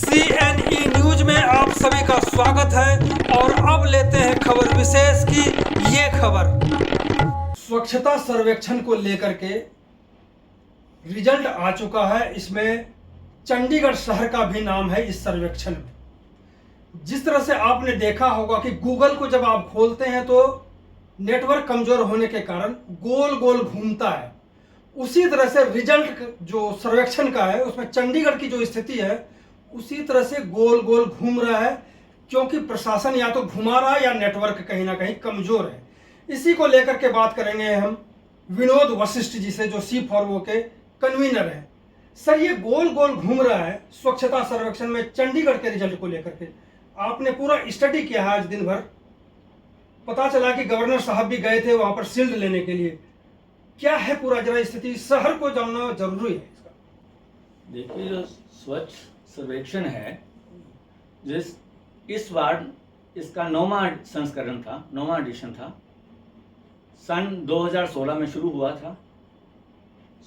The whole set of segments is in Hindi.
CNE न्यूज में आप सभी का स्वागत है और अब लेते हैं खबर विशेष की ये खबर। स्वच्छता सर्वेक्षण को लेकर के रिजल्ट आ चुका है। इसमें चंडीगढ़ शहर का भी नाम है इस सर्वेक्षण में। जिस तरह से आपने देखा होगा कि गूगल को जब आप खोलते हैं तो नेटवर्क कमजोर होने के कारण गोल गोल घूमता है, उसी तरह से रिजल्ट जो सर्वेक्षण का है उसमें चंडीगढ़ की जो स्थिति है उसी तरह से गोल गोल घूम रहा है, क्योंकि प्रशासन या तो घुमा रहा है या नेटवर्क कहीं ना कहीं कमजोर है। इसी को लेकर के बात करेंगे हम विनोद वशिष्ठ जी से, जो C4O के कन्वीनर हैं। सर, ये गोल गोल घूम रहा है स्वच्छता सर्वेक्षण में चंडीगढ़ के रिजल्ट को लेकर के, आपने पूरा स्टडी किया है आज दिन भर। पता चला कि गवर्नर साहब भी गए थे वहां पर शील्ड लेने के लिए। क्या है पूरा जरा स्थिति, शहर को जानना जरूरी है इसका। देखिए, जो स्वच्छ सर्वेक्षण है इस बार इसका 9वां संस्करण था, 9वां एडिशन था। सन 2016 में शुरू हुआ था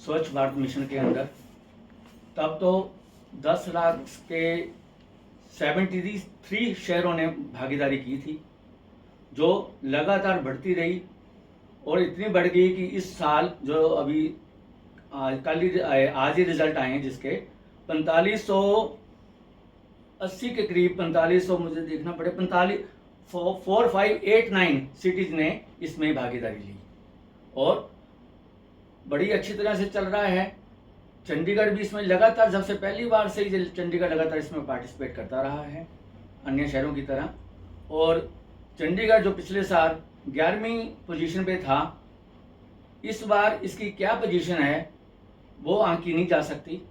स्वच्छ भारत मिशन के अंदर। तब तो 10 लाख के 73 शहरों ने भागीदारी की थी, जो लगातार बढ़ती रही और इतनी बढ़ गई कि इस साल जो अभी आज ही रिजल्ट आए हैं जिसके 4580 के करीब, 4500 मुझे देखना पड़े, 4589 सिटीज ने इसमें भागीदारी ली और बड़ी अच्छी तरह से चल रहा है। चंडीगढ़ भी इसमें लगातार, जब से पहली बार से ही चंडीगढ़ लगातार इसमें पार्टिसिपेट करता रहा है अन्य शहरों की तरह। और चंडीगढ़ जो पिछले साल 11वीं पोजीशन पे था, इस बार इसकी क्या पोजीशन है वो आंकी नहीं जा सकती,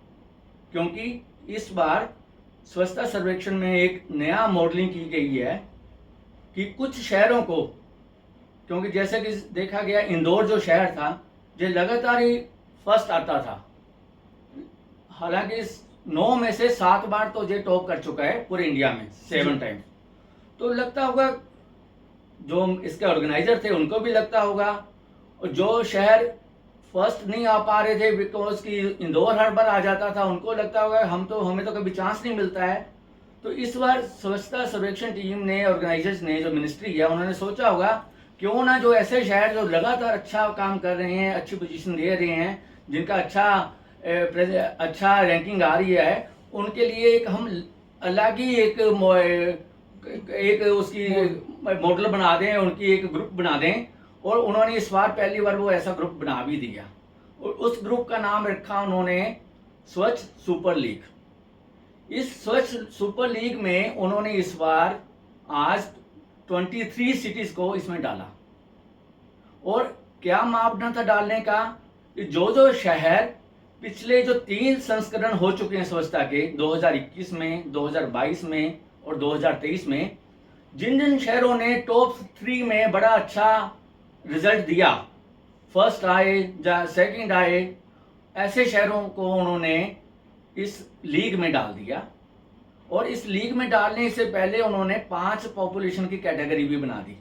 क्योंकि इस बार स्वच्छता सर्वेक्षण में एक नया मॉडलिंग की गई है कि कुछ शहरों को, क्योंकि जैसे कि देखा गया इंदौर जो शहर था जो लगातार ही फर्स्ट आता था, हालांकि 9 में से 7 बार तो ये टॉप कर चुका है पूरे इंडिया में, 7 टाइम। तो लगता होगा जो इसके ऑर्गेनाइजर थे उनको भी लगता होगा, और जो शहर फर्स्ट नहीं आ पा रहे थे बिकॉज कि इंदौर हर बार आ जाता था, उनको लगता होगा हमें तो कभी चांस नहीं मिलता है। तो इस बार स्वच्छता सर्वेक्षण टीम ने, ऑर्गेनाइजर्स ने, जो मिनिस्ट्री है, उन्होंने सोचा होगा क्यों ना जो ऐसे शहर जो लगातार अच्छा काम कर रहे हैं, अच्छी पोजीशन दे रहे हैं, जिनका अच्छा रैंकिंग आ रही है, उनके लिए एक हम अलग ही एक उसकी मॉडल बना दें, उनकी एक ग्रुप बना दें। और उन्होंने इस बार पहली बार वो ऐसा ग्रुप बना भी दिया और उस ग्रुप का नाम रखा उन्होंने स्वच्छ सुपर लीग। इस स्वच्छ सुपर लीग में उन्होंने इस बार आज 23 सिटीज को इसमें डाला। और क्या मापदंड था डालने का, जो शहर पिछले जो 3 संस्करण हो चुके हैं स्वच्छता के, 2021 में, 2022 में और 2023 में, जिन शहरों ने टॉप 3 में बड़ा अच्छा रिजल्ट दिया, फर्स्ट आए या सेकंड आए, ऐसे शहरों को उन्होंने इस लीग में डाल दिया। और इस लीग में डालने से पहले उन्होंने 5 पॉपुलेशन की कैटेगरी भी बना दी।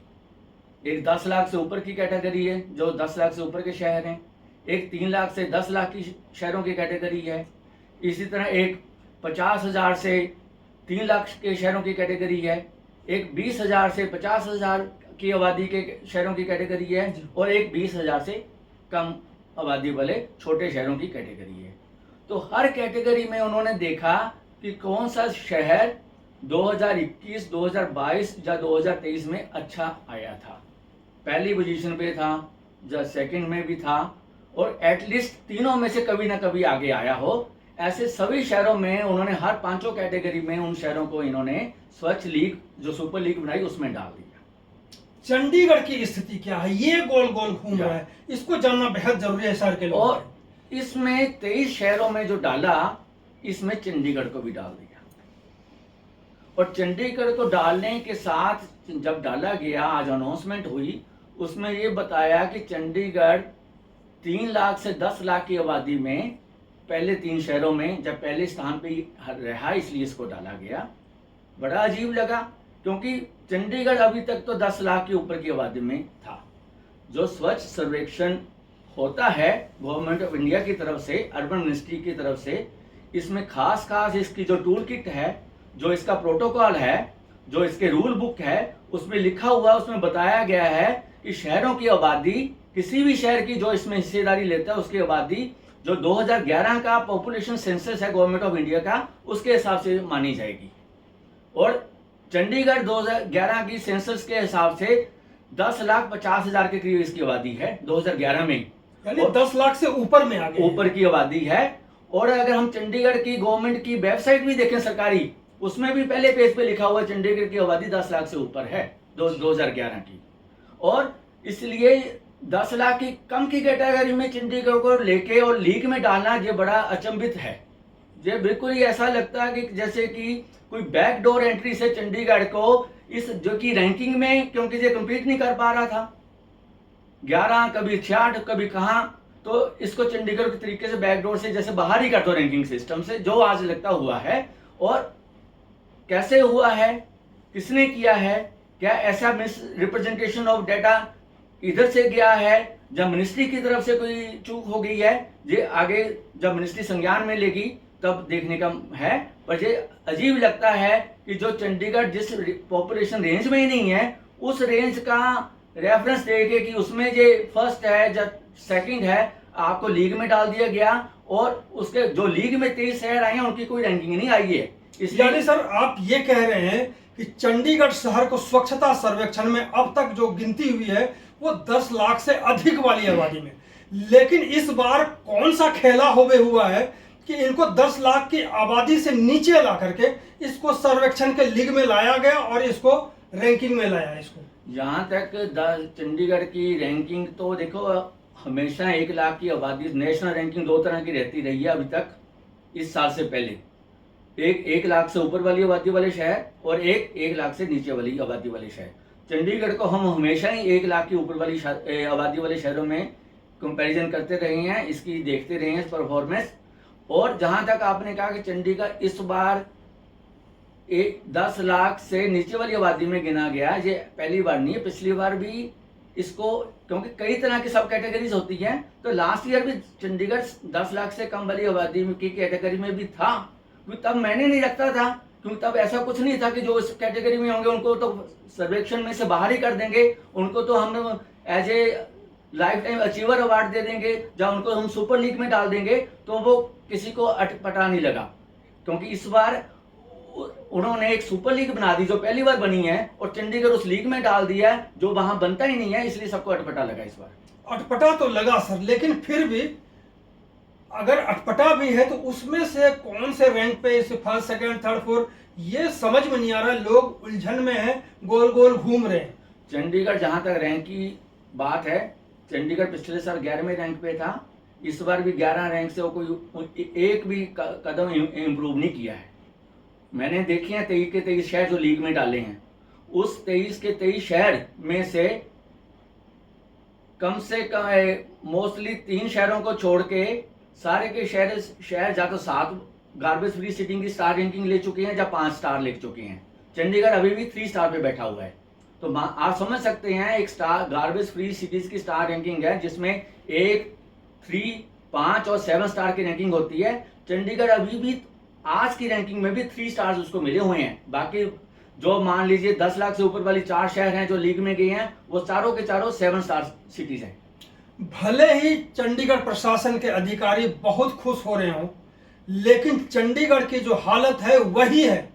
एक 10 लाख से ऊपर की कैटेगरी है, जो 10 लाख से ऊपर के शहर हैं। एक 3 लाख से 10 लाख की शहरों की कैटेगरी है। इसी तरह एक 50,000 से 3 लाख के शहरों की कैटेगरी है। एक 20,000 से 50,000 की आबादी के शहरों की कैटेगरी है और एक 20,000 से कम आबादी वाले छोटे शहरों की कैटेगरी है। तो हर कैटेगरी में उन्होंने देखा कि कौन सा शहर 2021, 2022 या 2023 में अच्छा आया था, पहली पोजीशन पे था या सेकंड में भी था, और एटलीस्ट तीनों में से कभी ना कभी आगे आया हो। ऐसे सभी शहरों में उन्होंने हर 5 कैटेगरी में उन शहरों को इन्होंने स्वच्छ लीग जो सुपर लीग बनाई उसमें डाल दिया। चंडीगढ़ की स्थिति क्या है, ये गोल गोल घूम रहा है, इसको जानना बेहद जरूरी है शहर के लोग। और इसमें 23 शहरों में जो डाला, इसमें चंडीगढ़ को भी डाल दिया। और चंडीगढ़ को डालने के साथ जब डाला गया, आज अनाउंसमेंट हुई, उसमें ये बताया कि चंडीगढ़ 3 लाख से 10 लाख की आबादी में पहले 3 शहरों में जब पहले स्थान पे रहा, इसलिए इसको डाला गया। बड़ा अजीब लगा, क्योंकि चंडीगढ़ अभी तक तो 10 लाख के ऊपर की आबादी में था। जो स्वच्छ सर्वेक्षण होता है गवर्नमेंट ऑफ इंडिया की तरफ से, अर्बन मिनिस्ट्री की तरफ से, इसमें खास इसकी जो टूल किट है, जो इसका प्रोटोकॉल है, जो इसके रूल बुक है, उसमें लिखा हुआ, उसमें बताया गया है कि शहरों की आबादी, किसी भी शहर की जो इसमें हिस्सेदारी लेता है उसकी आबादी जो 2011 का पॉपुलेशन सेंसस है गवर्नमेंट ऑफ इंडिया का, उसके हिसाब से मानी जाएगी। और चंडीगढ़ 2011 की सेंसस के हिसाब से 10,50,000 के करीब इसकी आबादी है 2011 में, यानी 10 लाख से ऊपर में आ गई, ऊपर की आबादी है। और अगर हम चंडीगढ़ की गवर्नमेंट की वेबसाइट भी देखें सरकारी, उसमें भी पहले पेज पे लिखा हुआ है चंडीगढ़ की आबादी 10 लाख से ऊपर है 2011 की। और इसलिए 10 लाख की कम की कैटेगरी में चंडीगढ़ को लेके और लीग में डालना, ये बड़ा अचंभित है। ये बिल्कुल ही ऐसा लगता है कि जैसे कि कोई बैकडोर एंट्री से चंडीगढ़ को इस जो कि रैंकिंग में, क्योंकि ये कंप्लीट नहीं कर पा रहा था, 11 कभी 66 कभी कहाँ, तो इसको चंडीगढ़ के तरीके से बैकडोर से जैसे बाहर ही कर दो रैंकिंग सिस्टम से, जो आज लगता हुआ है। और कैसे हुआ है, किसने किया है, क्या ऐसा मिस रिप्रेजेंटेशन ऑफ डाटा इधर से गया है, जब मिनिस्ट्री की तरफ से कोई चूक हो गई है, ये आगे जब मिनिस्ट्री संज्ञान में लेगी तब देखने का है। पर ये अजीब लगता है कि जो चंडीगढ़ जिस पॉपुलेशन रेंज में ही नहीं है, उस रेंज का रेफरेंस देके कि उसमें ये फर्स्ट है या सेकंड है, आपको लीग में डाल दिया गया। और उसके जो लीग में 23 शहर आए हैं उनकी कोई रैंकिंग नहीं आई है। यानी सर आप ये कह रहे हैं कि चंडीगढ़ शहर को स्वच्छता सर्वेक्षण में अब तक जो गिनती हुई है वो 10 लाख से अधिक वाली आबादी में, लेकिन इस बार कौन सा खेला होवे हुआ है कि इनको 10 लाख की आबादी से नीचे ला करके इसको सर्वेक्षण के लीग में लाया गया और इसको रैंकिंग में लाया। इसको यहाँ तक चंडीगढ़ की रैंकिंग तो देखो, हमेशा 1 लाख की आबादी, नेशनल रैंकिंग 2 तरह की रहती रही है अभी तक, इस साल से पहले। एक लाख से ऊपर वाली आबादी वाले शहर और 1 लाख से नीचे वाली आबादी वाले शहर। चंडीगढ़ को हम हमेशा ही 1 लाख की ऊपर वाली आबादी वाले शहरों में कंपैरिजन करते रहे हैं, इसकी देखते रहे हैं परफॉर्मेंस। और जहां तक आपने कहा कि चंडीगढ़ इस बार 10 लाख से नीचे वाली आबादी में गिना गया, ये पहली बार नहीं है, पिछली बार भी इसको, क्योंकि कई तरह की सब कैटेगरीज होती हैं, तो लास्ट ईयर भी चंडीगढ़ 10 लाख से कम वाली आबादी की कैटेगरी में भी था। तब मैंने नहीं रखता था, क्योंकि तब ऐसा कुछ नहीं था कि जो इस कैटेगरी में होंगे उनको तो सर्वेक्षण में से बाहर ही कर देंगे, उनको तो हम as a lifetime achiever award दे देंगे, जब उनको हम सुपर लीग में डाल देंगे तो वो किसी को अटपटा नहीं लगा। क्योंकि इस बार उन्होंने एक सुपर लीग बना दी जो पहली बार बनी है, और चंडीगढ़ उस लीग में डाल दिया जो वहां बनता ही नहीं है, इसलिए सबको अटपटा लगा। इस बार अटपटा तो लगा सर, लेकिन फिर भी अगर अटपटा भी है तो उसमें से कौन से रैंक पे इसे फर्स्ट सेकंड थर्ड फोर्थ, ये समझ में नहीं आ रहा। लोग उलझन में हैं, गोल गोल घूम रहे हैं। चंडीगढ़ जहां तक रैंक की बात है, चंडीगढ़ पिछले साल 11वें रैंक पे था, इस बार भी 11 रैंक से वो कोई एक भी कदम इम्प्रूव नहीं किया है। मैंने देखे हैं 23 के 23 शहर जो लीग में डाले हैं, उस 23 के 23 शहर में से कम मोस्टली 3 शहरों को छोड़ के सारे के शहर या तो 7 गार्बेज फ्री सिटिंग की स्टार रैंकिंग ले चुके हैं या 5 स्टार ले चुके हैं। चंडीगढ़ अभी भी 3 स्टार पे बैठा हुआ है। तो आप समझ सकते हैं, एक स्टार गार्बेज फ्री सिटीज की स्टार रैंकिंग है जिसमें 1, 3, 5 और 7 स्टार की रैंकिंग होती है। चंडीगढ़ अभी भी आज की रैंकिंग में भी 3 स्टार्स उसको मिले हुए हैं। बाकी जो मान लीजिए 10 लाख से ऊपर वाली 4 शहर हैं जो लीग में गए हैं, वो चारों के चारों 7 स्टार सिटीज हैं। भले ही चंडीगढ़ प्रशासन के अधिकारी बहुत खुश हो रहे हों, लेकिन चंडीगढ़ की जो हालत है वही है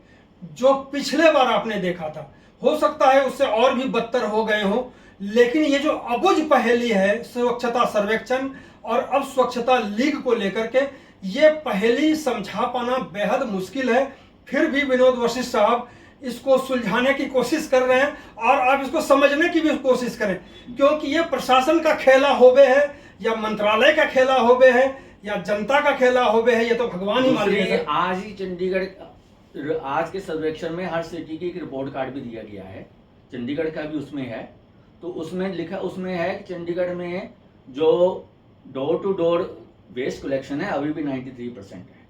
जो पिछले बार आपने देखा था। हो सकता है उससे और भी बदतर हो गए हों, लेकिन ये जो अबुझ पहेली है स्वच्छता सर्वेक्षण और अब स्वच्छता लीग को लेकर के, ये पहेली समझा पाना बेहद मुश्किल है। फिर भी विनोद वशिष्ठ साहब इसको सुलझाने की कोशिश कर रहे हैं और आप इसको समझने की भी कोशिश करें, क्योंकि ये प्रशासन का खेला होवे है या मंत्रालय का खेला होवे है या जनता का खेला होवे है, ये तो भगवान ही मालूम है। आज ही चंडीगढ़ आज के सर्वेक्षण में हर सिटी की एक रिपोर्ट कार्ड भी दिया गया है, चंडीगढ़ का भी उसमें है। तो उसमें लिखा उसमें है कि चंडीगढ़ में जो door to door waste collection है अभी भी 93% है।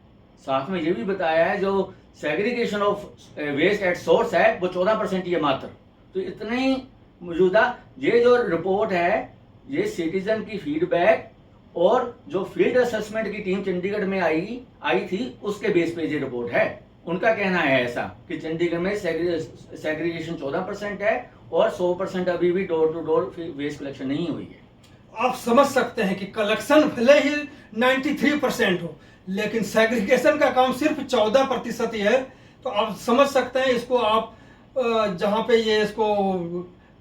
साथ में ये भी बताया है जो segregation of waste at source है वो 14% ही है मात्र। तो इतने ही मौजूदा ये जो रिपोर्ट है, ये सिटीजन की फीडबैक और जो फील्ड असेसमेंट की टीम चंडीगढ़ में आई थी उसके बेस पे ये रिपोर्ट है। उनका कहना है ऐसा कि चंडीगढ़ में सेग्रीगेशन 14% है और 100% अभी भी door to door waste collection नहीं हुई है। आप समझ सकते हैं कि कलेक्शन भले ही 93% हो, लेकिन सेग्रीगेशन का काम सिर्फ 14% ही है। तो आप समझ सकते हैं इसको, आप जहाँ पे ये इसको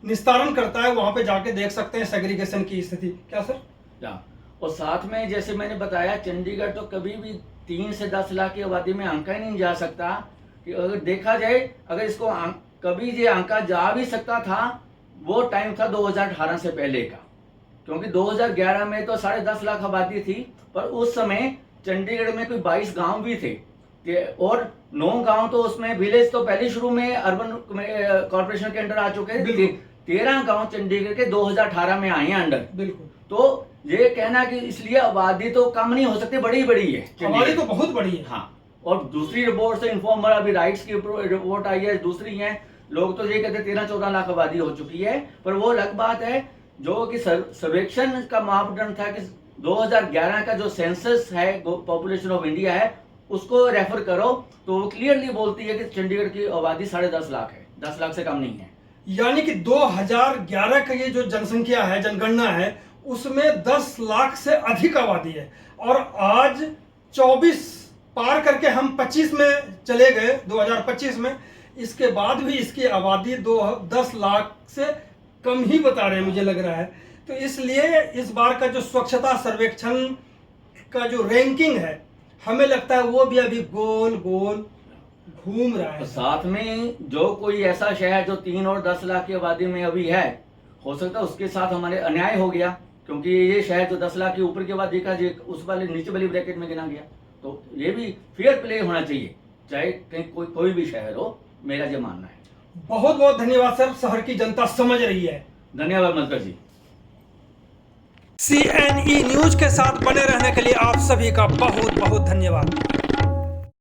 निस्तारण करता है वहां पे जाके देख सकते हैं सेग्रीगेशन की स्थिति। क्या सर? और साथ में जैसे मैंने बताया, चंडीगढ़ तो कभी भी 3 से 10 लाख की आबादी में आंका ही नहीं जा सकता। कि अगर देखा जाए, अगर इसको कभी ये आंका जा भी सकता था, वो टाइम था 2018 से पहले का, क्योंकि 2011 में तो 10.5 लाख आबादी थी, पर उस समय चंडीगढ़ में कोई 22 गांव भी थे और 9 गांव तो उसमें विलेज तो पहले शुरू में अर्बन कॉर्पोरेशन के अंडर आ चुके थे। 13 गांव चंडीगढ़ के 2018 में आए हैं अंडर। बिल्कुल। तो ये कहना कि इसलिए आबादी तो कम नहीं हो सकती, बड़ी बड़ी है, आबादी तो बहुत बड़ी है। हाँ, और दूसरी रिपोर्ट से इन्फॉर्मर अभी राइट्स की रिपोर्ट आई है, दूसरी है, लोग तो ये कहते 13-14 लाख आबादी हो चुकी है। पर वो अलग बात है जो कि सर्वेक्षण का मापदंड था कि 2011 का जो सेंसस है पॉपुलेशन ऑफ इंडिया है उसको रेफर करो, तो वो क्लियरली बोलती है कि चंडीगढ़ की आबादी 10.5 लाख है, 10 लाख से कम नहीं है। यानी कि 2011 का ये जो जनसंख्या है, जनगणना है, उसमें 10 लाख से अधिक आबादी है और आज 24 पार करके हम 25 में चले गए 2025 में। इसके बाद भी इसकी आबादी 10 लाख से कम ही बता रहे हैं, मुझे लग रहा है। तो इसलिए इस बार का जो स्वच्छता सर्वेक्षण का जो रैंकिंग है, हमें लगता है वो भी अभी गोल गोल घूम रहा है। साथ में जो कोई ऐसा शहर जो 3 और 10 लाख की आबादी में अभी है, हो सकता है उसके साथ हमारे अन्याय हो गया, क्योंकि ये शहर जो 10 लाख के ऊपर की आबादी का उस वाले नीचे वाली ब्रैकेट में गिना गया। तो ये भी फेयर प्ले होना चाहिए, चाहे कहीं कोई भी शहर हो, मेरा ये मानना है। बहुत बहुत धन्यवाद सर, शहर की जनता समझ रही है। धन्यवाद मलकर जी। CNE न्यूज के साथ बने रहने के लिए आप सभी का बहुत बहुत धन्यवाद।